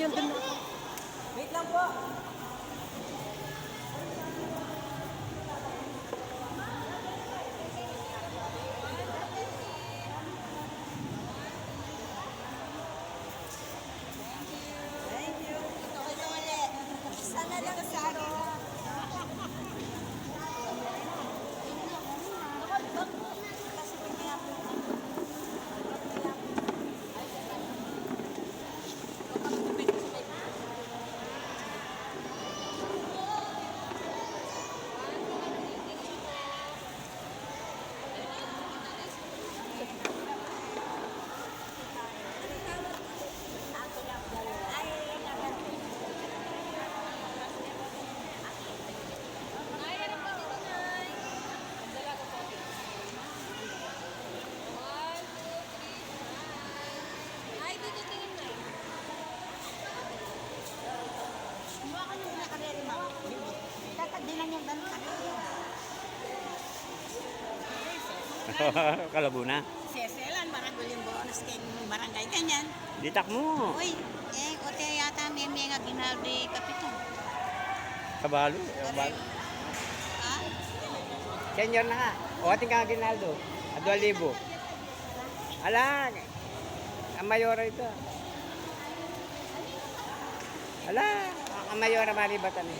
yung dun. Wait lang po. Thank you. Ito ulit. Sana lang sa ano. Kalabuna. Seselan, maragulin bonus kay barangay ganyan. Ditak mo. Uy, ote yata may nga ginaldi kapitan. Kabalo. Ha? Senior na nga. O ating kang Ginaldo. At 2,000. Ala. Ang mayora ito. Ala. Ang mayora maribatan eh.